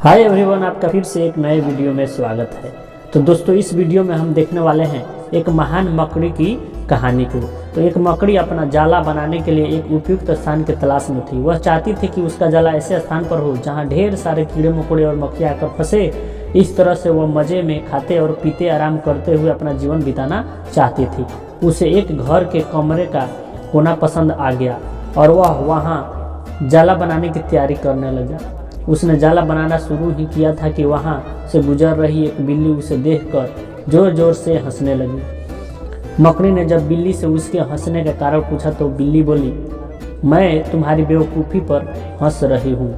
Hi everyone, आपका फिर से एक नए वीडियो में स्वागत है। तो दोस्तों, इस वीडियो में हम देखने वाले हैं एक महान मकड़ी की कहानी को। तो एक मकड़ी अपना जाला बनाने के लिए एक उपयुक्त स्थान की तलाश में थी। वह चाहती थी कि उसका जाला ऐसे स्थान पर हो जहां ढेर सारे कीड़े मकोड़े और मक्खियाँ आकर फंसे। इस तरह से वह मज़े में खाते और पीते आराम करते हुए अपना जीवन बिताना चाहती थी। उसे एक घर के कमरे का कोना पसंद आ गया और वह वहाँ जाला बनाने की तैयारी करने लगा। उसने जाला बनाना शुरू ही किया था कि वहाँ से गुजर रही एक बिल्ली उसे देखकर जोर जोर से हंसने लगी। मकड़ी ने जब बिल्ली से उसके हंसने का कारण पूछा तो बिल्ली बोली, मैं तुम्हारी बेवकूफ़ी पर हंस रही हूँ।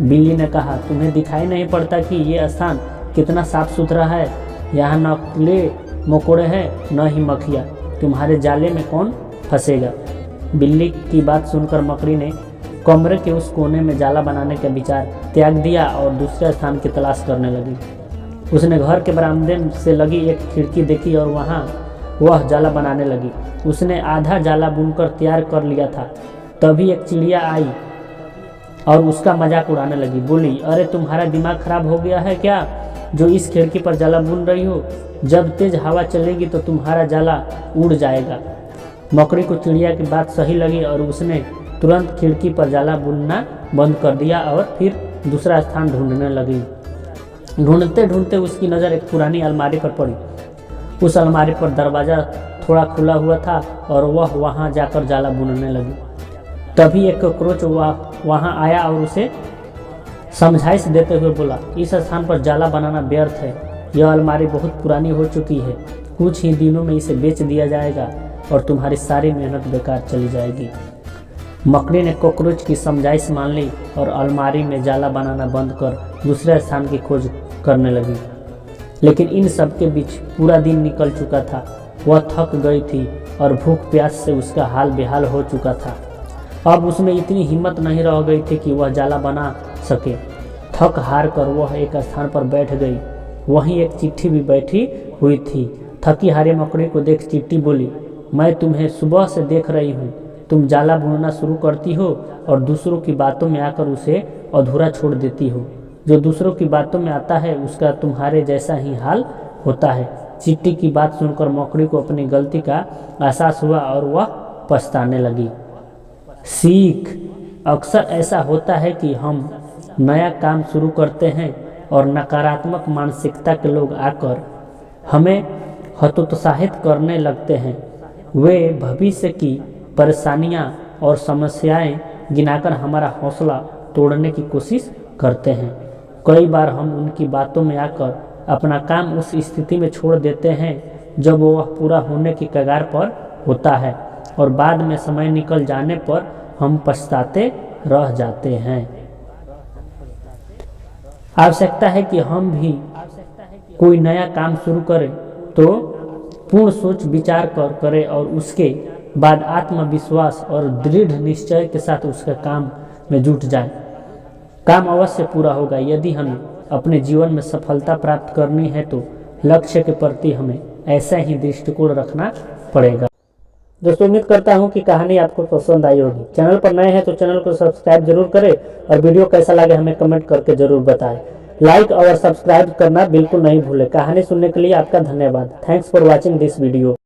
बिल्ली ने कहा, तुम्हें दिखाई नहीं पड़ता कि ये स्थान कितना साफ सुथरा है? यहाँ न कीड़े मकोड़े हैं न ही मक्खियाँ। तुम्हारे जाले में कौन फंसेगा? बिल्ली की बात सुनकर मकड़ी ने कमरे के उस कोने में जाला बनाने का विचार त्याग दिया और दूसरे स्थान की तलाश करने लगी। उसने घर के बरामदे से लगी एक खिड़की देखी और वहाँ वह जाला बनाने लगी। उसने आधा जाला बुनकर तैयार कर लिया था। तभी एक चिड़िया आई और उसका मजाक उड़ाने लगी। बोली, अरे तुम्हारा दिमाग खराब हो गया है क्या, जो इस खिड़की पर जाला बुन रही हो? जब तेज हवा चलेगी तो तुम्हारा जाला उड़ जाएगा। मकड़ी को चिड़िया की बात सही लगी और उसने तुरंत खिड़की पर जाला बुनना बंद कर दिया और फिर दूसरा स्थान ढूंढने लगी। ढूंढते ढूंढते उसकी नज़र एक पुरानी अलमारी पर पड़ी। उस अलमारी पर दरवाज़ा थोड़ा खुला हुआ था और वह वहां जाकर जाला बुनने लगी। तभी एक कॉकरोच वहां आया और उसे समझाइश देते हुए बोला, इस स्थान पर जाला बनाना व्यर्थ है। यह अलमारी बहुत पुरानी हो चुकी है। कुछ ही दिनों में इसे बेच दिया जाएगा और तुम्हारी सारी मेहनत बेकार चली जाएगी। मकड़ी ने कॉकरोच की समझाइश मान ली और अलमारी में जाला बनाना बंद कर दूसरे स्थान की खोज करने लगी। लेकिन इन सब के बीच पूरा दिन निकल चुका था। वह थक गई थी और भूख प्यास से उसका हाल बेहाल हो चुका था। अब उसमें इतनी हिम्मत नहीं रह गई थी कि वह जाला बना सके। थक हार कर वह एक स्थान पर बैठ गई। वहीं एक चिट्ठी भी बैठी हुई थी। थकी हारी मकड़ी को देख चिट्ठी बोली, मैं तुम्हें सुबह से देख रही हूँ। तुम जाला बुनना शुरू करती हो और दूसरों की बातों में आकर उसे अधूरा छोड़ देती हो। जो दूसरों की बातों में आता है उसका तुम्हारे जैसा ही हाल होता है। चिट्ठी की बात सुनकर मकड़ी को अपनी गलती का एहसास हुआ और वह पछताने लगी। सीख, अक्सर ऐसा होता है कि हम नया काम शुरू करते हैं और नकारात्मक मानसिकता के लोग आकर हमें हतोत्साहित करने लगते हैं। वे भविष्य की परेशानियां और समस्याएं गिनाकर हमारा हौसला तोड़ने की कोशिश करते हैं। कई बार हम उनकी बातों में आकर अपना काम उस स्थिति में छोड़ देते हैं जब वह पूरा होने की कगार पर होता है और बाद में समय निकल जाने पर हम पछताते रह जाते हैं। आवश्यकता है कि हम भी कोई नया काम शुरू करें तो पूर्ण सोच विचार कर करें और उसके बाद आत्मविश्वास और दृढ़ निश्चय के साथ उसका काम में जुट जाए। काम अवश्य पूरा होगा। यदि हमें अपने जीवन में सफलता प्राप्त करनी है तो लक्ष्य के प्रति हमें ऐसा ही दृष्टिकोण रखना पड़ेगा। दोस्तों, उम्मीद करता हूं कि कहानी आपको पसंद आई होगी। चैनल पर नए हैं तो चैनल को सब्सक्राइब जरूर करें और वीडियो कैसा लगे हमें कमेंट करके जरूर बताएं। लाइक और सब्सक्राइब करना बिल्कुल नहीं भूलें। कहानी सुनने के लिए आपका धन्यवाद। Thanks for watching this video.